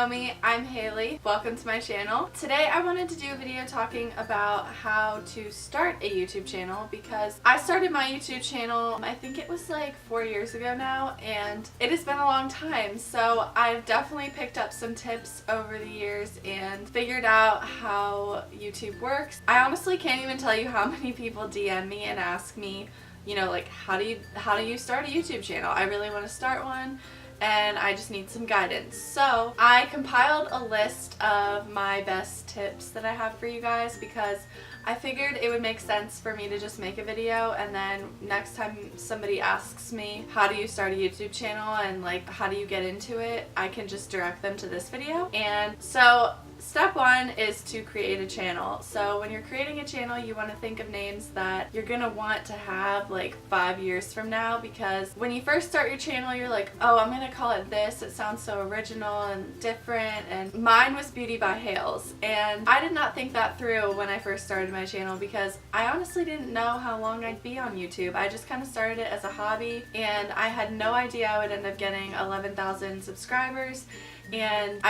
know me, I'm Haley. Welcome to my channel. Today I wanted to do a video talking about how to start a YouTube channel because I started my YouTube channel, I think it was like 4 years ago now, and it has been a long time. So I've definitely picked up some tips over the years and figured out how YouTube works. I honestly can't even tell you how many people DM me and ask me, you know, like how do you start a YouTube channel? I really want to start one and I just need some guidance. So I compiled a list of my best tips that I have for you guys because I figured it would make sense for me to just make a video, and then next time somebody asks me how do you start a YouTube channel and like how do you get into it, I can just direct them to this video. And so step one is to create a channel. So when you're creating a channel, you want to think of names that you're gonna want to have like 5 years from now, because when you first start your channel you're like, oh, I'm gonna call it this, it sounds so original and different. And mine was Beauty by Haleigh, and I did not think that through when I first started my channel because I honestly didn't know how long I'd be on YouTube. I just kind of started it as a hobby and I had no idea I would end up getting 11,000 subscribers, and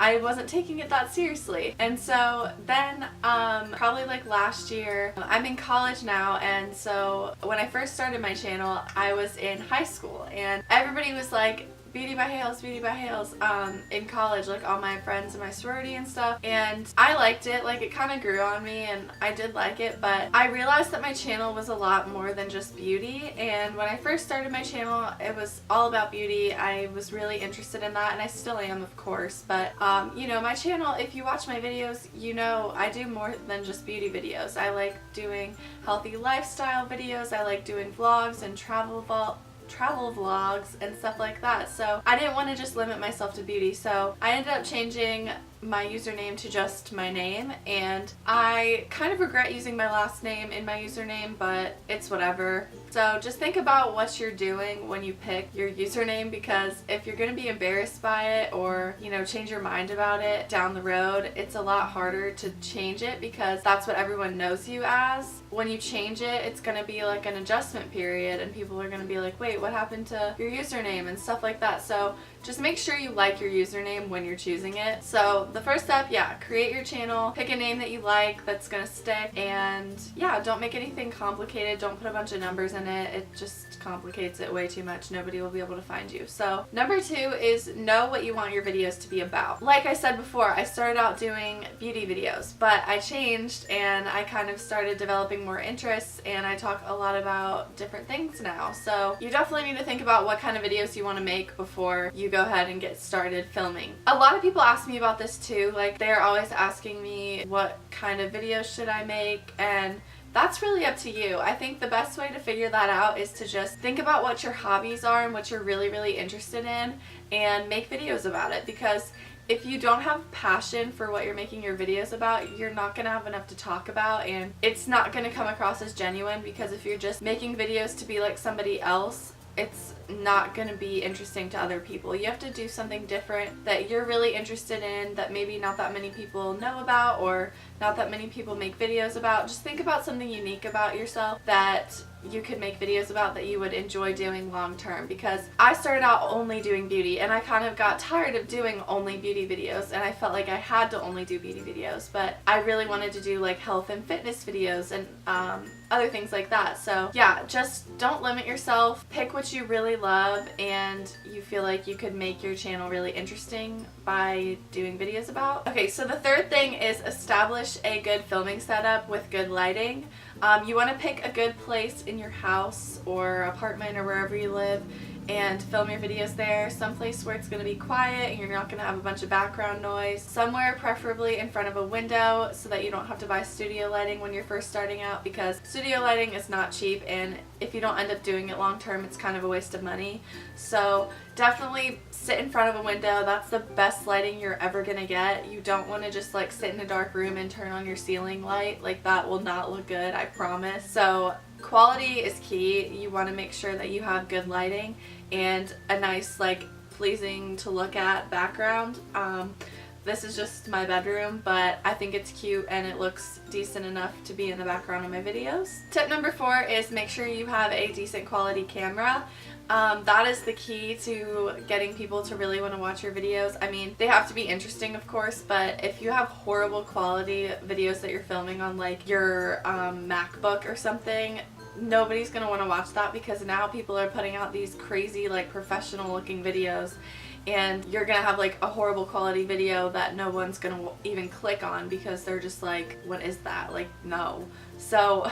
I wasn't taking it that seriously. And so then probably like last year, I'm in college now, and so when I first started my channel I was in high school and everybody was like Beauty by Haleigh in college, like all my friends in my sorority and stuff, and I liked it. Like it kind of grew on me and I did like it, but I realized that my channel was a lot more than just beauty. And when I first started my channel it was all about beauty. I was really interested in that, and I still am, of course, but you know, my channel, if you watch my videos, you know I do more than just beauty videos. I like doing healthy lifestyle videos, I like doing vlogs and travel vlogs and stuff like that. So I didn't want to just limit myself to beauty, so I ended up changing my username to just my name, and I kind of regret using my last name in my username, but it's whatever. So just think about what you're doing when you pick your username, because if you're going to be embarrassed by it or, you know, change your mind about it down the road, it's a lot harder to change it because that's what everyone knows you as. When you change it, it's going to be like an adjustment period and people are going to be like, wait, what happened to your username and stuff like that. So just make sure you like your username when you're choosing it. So the first step, yeah, create your channel, pick a name that you like that's gonna stick, and yeah, don't make anything complicated, don't put a bunch of numbers in it, it just complicates it way too much. Nobody will be able to find you. So number two is know what you want your videos to be about. Like I said before, I started out doing beauty videos, but I changed and I kind of started developing more interests, and I talk a lot about different things now. So you definitely need to think about what kind of videos you want to make before you go ahead and get started filming. A lot of people ask me about this too, like they're always asking me what kind of videos should I make, and that's really up to you. I think the best way to figure that out is to just think about what your hobbies are and what you're really interested in and make videos about it, because if you don't have passion for what you're making your videos about, you're not going to have enough to talk about, and it's not going to come across as genuine, because if you're just making videos to be like somebody else, it's not going to be interesting to other people. You have to do something different that you're really interested in, that maybe not that many people know about or not that many people make videos about. Just think about something unique about yourself that you could make videos about that you would enjoy doing long term, because I started out only doing beauty and I kind of got tired of doing only beauty videos, and I felt like I had to only do beauty videos, but I really wanted to do like health and fitness videos and other things like that. So yeah, just don't limit yourself, pick what you really love and you feel like you could make your channel really interesting by doing videos about. Okay, so the third thing is establish a good filming setup with good lighting. You want to pick a good place in your house or apartment or wherever you live and film your videos there. Someplace where it's going to be quiet and you're not going to have a bunch of background noise. Somewhere preferably in front of a window so that you don't have to buy studio lighting when you're first starting out, because studio lighting is not cheap, and if you don't end up doing it long term, it's kind of a waste of money. So definitely sit in front of a window. That's the best lighting you're ever going to get. You don't want to just like sit in a dark room and turn on your ceiling light. Like that will not look good, I promise. So quality is key. You want to make sure that you have good lighting and a nice, like, pleasing to look at background. this is just my bedroom, but I think it's cute and it looks decent enough to be in the background of my videos. Tip number 4 is make sure you have a decent quality camera. That is the key to getting people to really want to watch your videos. I mean, they have to be interesting, of course, but if you have horrible quality videos that you're filming on like your MacBook or something, nobody's gonna want to watch that, because now people are putting out these crazy like professional looking videos, and you're gonna have like a horrible quality video that no one's gonna even click on because they're just like, what is that? Like, no. So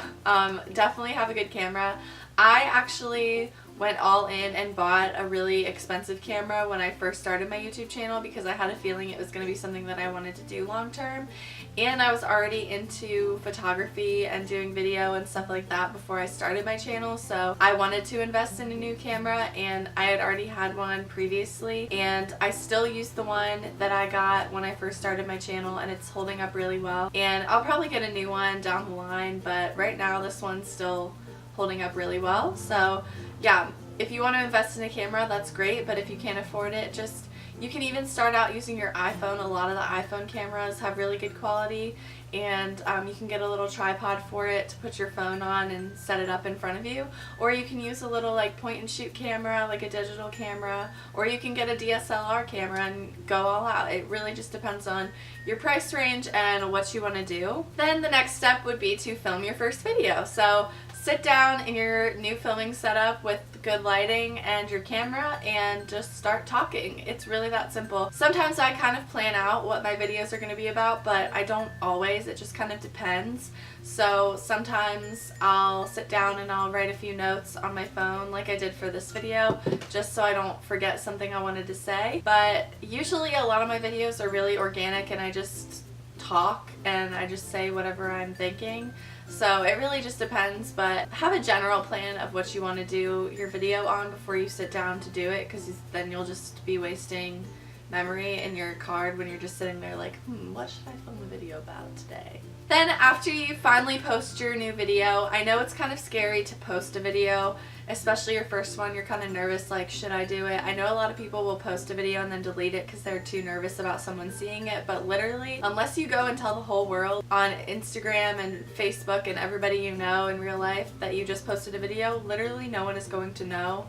definitely have a good camera. I actually went all in and bought a really expensive camera when I first started my YouTube channel because I had a feeling it was going to be something that I wanted to do long term, and I was already into photography and doing video and stuff like that before I started my channel, so I wanted to invest in a new camera, and I had already had one previously, and I still use the one that I got when I first started my channel, and it's holding up really well, and I'll probably get a new one down the line, but right now this one's still holding up really well. So yeah, if you want to invest in a camera, that's great, but if you can't afford it, you can even start out using your iPhone. A lot of the iPhone cameras have really good quality, and you can get a little tripod for it to put your phone on and set it up in front of you, or you can use a little like point and shoot camera, like a digital camera, or you can get a DSLR camera and go all out. It really just depends on your price range and what you want to do. Then the next step would be to film your first video. So sit down in your new filming setup with good lighting and your camera and just start talking. It's really that simple. Sometimes I kind of plan out what my videos are going to be about, but I don't always. It just kind of depends. So sometimes I'll sit down and I'll write a few notes on my phone like I did for this video, just so I don't forget something I wanted to say. But usually a lot of my videos are really organic, and I just talk and I just say whatever I'm thinking. So it really just depends, but have a general plan of what you want to do your video on before you sit down to do it, because then you'll just be wasting memory in your card when you're just sitting there like, what should I film a video about today? Then after you finally post your new video, I know it's kind of scary to post a video, especially your first one. You're kind of nervous, like, should I do it? I know a lot of people will post a video and then delete it because they're too nervous about someone seeing it, but literally, unless you go and tell the whole world on Instagram and Facebook and everybody you know in real life that you just posted a video, literally no one is going to know.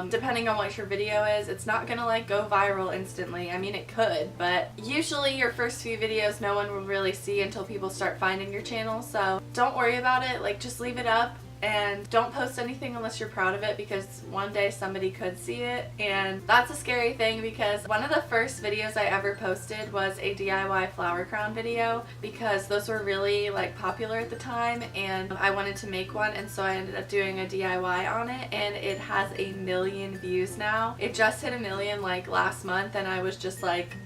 Depending on what your video is, it's not gonna like go viral instantly. I mean, it could, but usually your first few videos no one will really see until people start finding your channel, so don't worry about it. Like, just leave it up and don't post anything unless you're proud of it, because one day somebody could see it, and that's a scary thing, because one of the first videos I ever posted was a DIY flower crown video, because those were really like popular at the time and I wanted to make one, and so I ended up doing a DIY on it, and it has 1 million views now. It just hit 1 million like last month, and I was just like,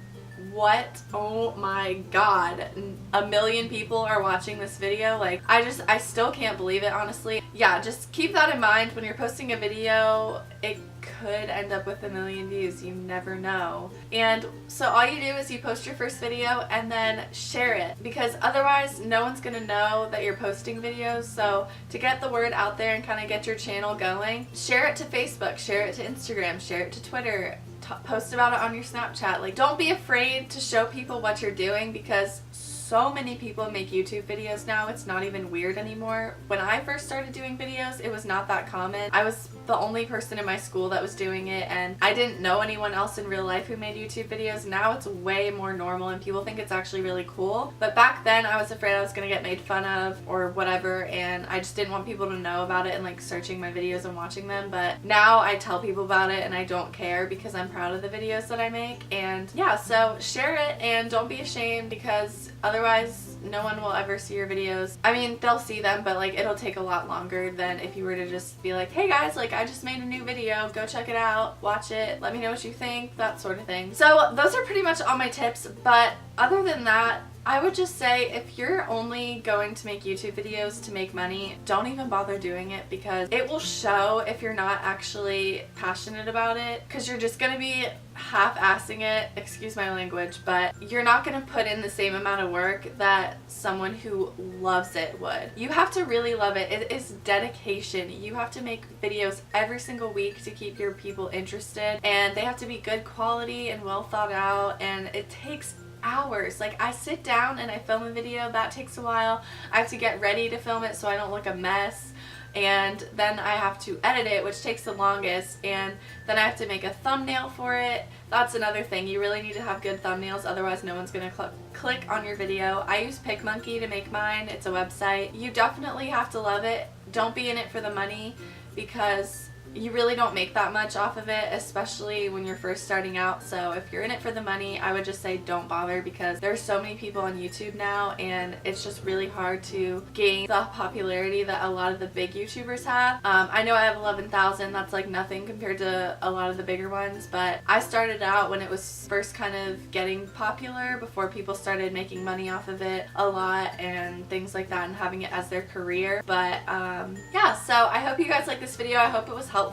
what? Oh my god, 1 million people are watching this video. Like, I still can't believe it, honestly. Yeah, just keep that in mind when you're posting a video. It could end up with 1 million views, you never know. And so all you do is you post your first video and then share it, because otherwise no one's gonna know that you're posting videos. So to get the word out there and kind of get your channel going, share it to Facebook, share it to Instagram, share it to Twitter, post about it on your Snapchat. Like, don't be afraid to show people what you're doing, because so many people make YouTube videos now, it's not even weird anymore. When I first started doing videos, it was not that common. I was the only person in my school that was doing it, and I didn't know anyone else in real life who made YouTube videos. Now it's way more normal and people think it's actually really cool. But back then I was afraid I was gonna get made fun of or whatever, and I just didn't want people to know about it and like searching my videos and watching them. But now I tell people about it and I don't care, because I'm proud of the videos that I make. And yeah, so share it and don't be ashamed, because otherwise no one will ever see your videos. I mean, they'll see them, but like it'll take a lot longer than if you were to just be like, hey guys, like I just made a new video, go check it out, watch it, let me know what you think, that sort of thing. So those are pretty much all my tips, but other than that, I would just say if you're only going to make YouTube videos to make money, don't even bother doing it, because it will show if you're not actually passionate about it, because you're just gonna be half-assing it, excuse my language, but you're not gonna put in the same amount of work that someone who loves it would. You have to really love it. It is dedication. You have to make videos every single week to keep your people interested, and they have to be good quality and well thought out, and it takes hours. Like, I sit down and I film a video, that takes a while. I have to get ready to film it so I don't look a mess. And then I have to edit it, which takes the longest, and then I have to make a thumbnail for it. That's another thing. You really need to have good thumbnails, otherwise no one's going to click on your video. I use PicMonkey to make mine. It's a website. You definitely have to love it. Don't be in it for the money, because you really don't make that much off of it, especially when you're first starting out. So if you're in it for the money, I would just say don't bother, because there's so many people on YouTube now and it's just really hard to gain the popularity that a lot of the big YouTubers have. I know I have 11,000, that's like nothing compared to a lot of the bigger ones, but I started out when it was first kind of getting popular, before people started making money off of it a lot and things like that and having it as their career. But yeah, so I hope you guys like this video. I hope it was helpful.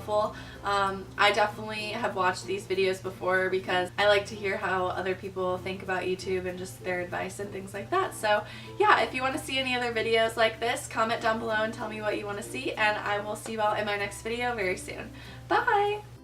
I definitely have watched these videos before because I like to hear how other people think about YouTube and just their advice and things like that. So yeah, if you want to see any other videos like this, comment down below and tell me what you want to see, and I will see you all in my next video very soon. Bye!